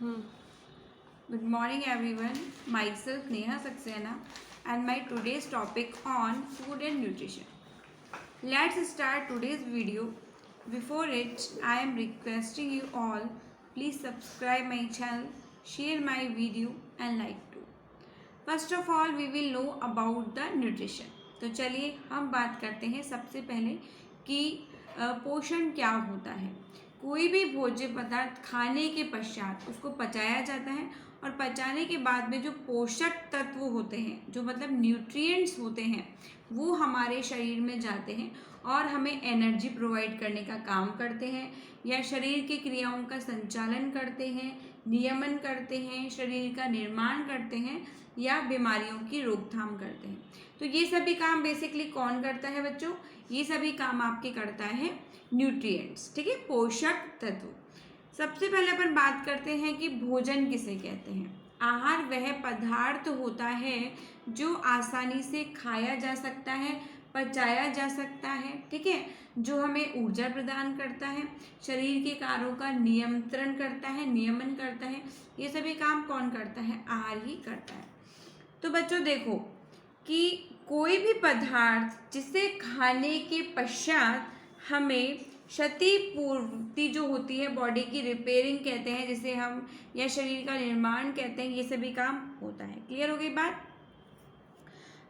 Good morning everyone. Myself Neha Saxena and my today's topic on food and nutrition. Let's start today's video. Before it, I am requesting you all please subscribe my channel, share my video and like too. First of all, we will know about the nutrition. तो चलिए हम बात करते हैं सबसे पहले कि पोषण क्या होता है। कोई भी भोज्य पदार्थ खाने के पश्चात उसको पचाया जाता है और पचाने के बाद में जो पोषक तत्व होते हैं, जो मतलब न्यूट्रिएंट्स होते हैं, वो हमारे शरीर में जाते हैं और हमें एनर्जी प्रोवाइड करने का काम करते हैं या शरीर की क्रियाओं का संचालन करते हैं, नियमन करते हैं, शरीर का निर्माण करते हैं या बीमारियों की रोकथाम करते हैं। तो ये सभी काम बेसिकली कौन करता है बच्चों? ये सभी काम आपके करता है न्यूट्रिएंट्स, ठीक है, पोषक तत्व। सबसे पहले अपन बात करते हैं कि भोजन किसे कहते हैं। आहार वह पदार्थ होता है जो आसानी से खाया जा सकता है, पचाया जा सकता है, ठीक है, जो हमें ऊर्जा प्रदान करता है, शरीर के कार्यों का नियंत्रण करता है, नियमन करता है। ये सभी काम कौन करता है? आहार ही करता है। तो बच्चों देखो कि कोई भी पदार्थ जिसे खाने के पश्चात हमें क्षतिपूर्ति जो होती है, बॉडी की रिपेयरिंग कहते हैं जिसे हम, या शरीर का निर्माण कहते हैं, ये सभी काम होता है। क्लियर हो गई बात?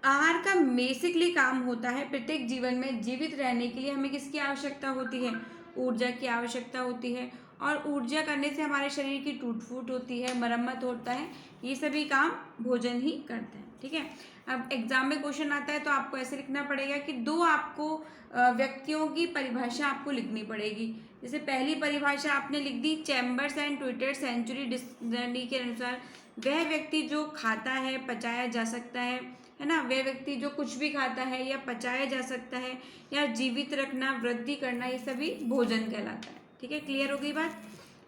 आहार का बेसिकली काम होता है प्रत्येक जीवन में जीवित रहने के लिए हमें किसकी आवश्यकता होती है? ऊर्जा की आवश्यकता होती है और ऊर्जा करने से हमारे शरीर की टूट फूट होती है, मरम्मत होता है। ये सभी काम भोजन ही करते हैं, ठीक है। अब एग्जाम में क्वेश्चन आता है तो आपको ऐसे लिखना पड़ेगा कि दो आपको व्यक्तियों की परिभाषा आपको लिखनी पड़ेगी। जैसे पहली परिभाषा आपने लिख दी, चैम्बर्स एंड ट्विटर सेंचुरी डिक्शनरी के अनुसार वह व्यक्ति जो खाता है, पचाया जा सकता है ना, वह व्यक्ति जो कुछ भी खाता है या पचाया जा सकता है या जीवित रखना, वृद्धि करना, ये सभी भोजन कहलाता है, ठीक है। क्लियर हो गई बात?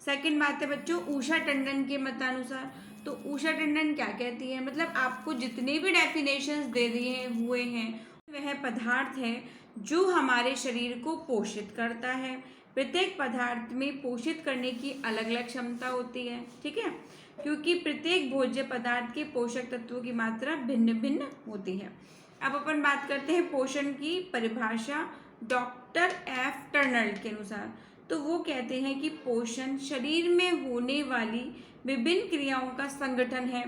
सेकंड बात है बच्चों उषा टंडन के मतानुसार। तो उषा टंडन क्या कहती है? मतलब आपको जितने भी डेफिनेशंस दे दिए हुए हैं वह पदार्थ है जो हमारे शरीर को पोषित करता है। प्रत्येक पदार्थ में पोषित करने की अलग अलग क्षमता होती है, ठीक है, क्योंकि प्रत्येक भोज्य पदार्थ के पोषक तत्वों की मात्रा भिन्न भिन्न होती है। अब अपन बात करते हैं पोषण की परिभाषा डॉक्टर एफ टर्नल के अनुसार। तो वो कहते हैं कि पोषण शरीर में होने वाली विभिन्न क्रियाओं का संगठन है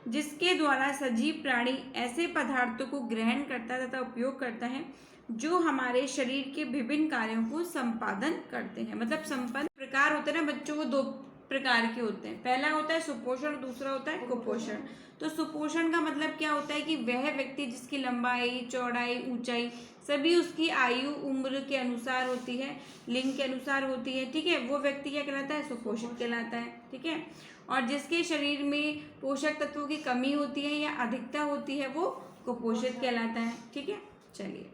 जिसके द्वारा सजीव प्राणी ऐसे पदार्थों को ग्रहण करता तथा उपयोग करता है जो हमारे शरीर के विभिन्न कार्यों को संपादन करते हैं। मतलब संपन्न प्रकार होते हैं ना बच्चों, वो दो प्रकार के होते हैं। पहला होता है सुपोषण और दूसरा होता है कुपोषण। तो सुपोषण का मतलब क्या होता है कि वह व्यक्ति जिसकी लंबाई, चौड़ाई, ऊंचाई सभी उसकी आयु, उम्र के अनुसार होती है, लिंग के अनुसार होती है, ठीक है, वो व्यक्ति क्या कहलाता है? सुपोषित कहलाता है, ठीक है। और जिसके शरीर में पोषक तत्वों की कमी होती है या अधिकता होती है वो कुपोषित कहलाता है, ठीक है। चलिए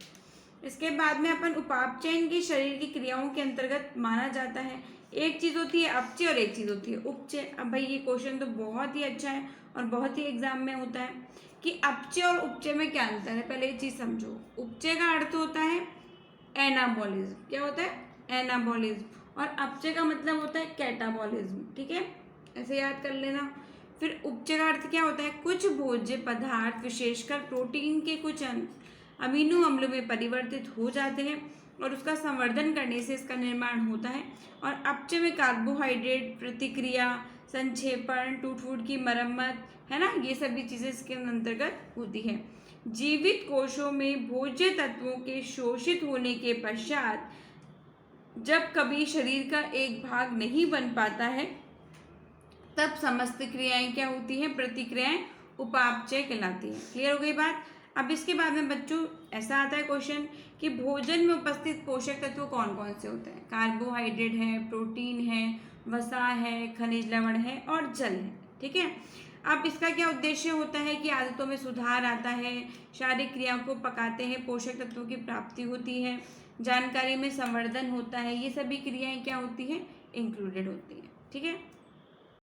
इसके बाद में अपन उपापचयन की शरीर की क्रियाओं के अंतर्गत माना जाता है। एक चीज़ होती है अपचय और एक चीज़ होती है उपचय। अब भाई ये क्वेश्चन तो बहुत ही अच्छा है और बहुत ही एग्जाम में होता है कि अपचय और उपचय में क्या अंतर है। पहले ये चीज़ समझो। उपचय का अर्थ होता है एनाबॉलिज्म। क्या होता है? एनाबॉलिज्म। और अपचय का मतलब होता है कैटाबॉलिज्म, ठीक है, ऐसे याद कर लेना। फिर उपचय का अर्थ क्या होता है? कुछ भोज्य पदार्थ विशेषकर प्रोटीन के कुछ अमीनो अम्ल में परिवर्तित हो जाते हैं और उसका संवर्धन करने से इसका निर्माण होता है। और अपचय में कार्बोहाइड्रेट प्रतिक्रिया, संक्षेपण, टूट फूट की मरम्मत, है ना, ये सभी चीज़ें इसके अंतर्गत होती है। जीवित कोशों में भोज्य तत्वों के शोषित होने के पश्चात जब कभी शरीर का एक भाग नहीं बन पाता है तब समस्त क्रियाएं क्या होती हैं? प्रतिक्रियाएं उपापचय कहलाती हैं। क्लियर हो गई बात? अब इसके बाद में बच्चों ऐसा आता है क्वेश्चन कि भोजन में उपस्थित पोषक तत्व कौन कौन से होते हैं? कार्बोहाइड्रेट है, प्रोटीन है, वसा है, खनिज लवण है और जल है, ठीक है। अब इसका क्या उद्देश्य होता है कि आदतों में सुधार आता है, शारीरिक क्रियाओं को पकाते हैं, पोषक तत्वों की प्राप्ति होती है, जानकारी में संवर्धन होता है, ये सभी क्रियाएं क्या होती हैं? इंक्लूडेड होती हैं, ठीक है।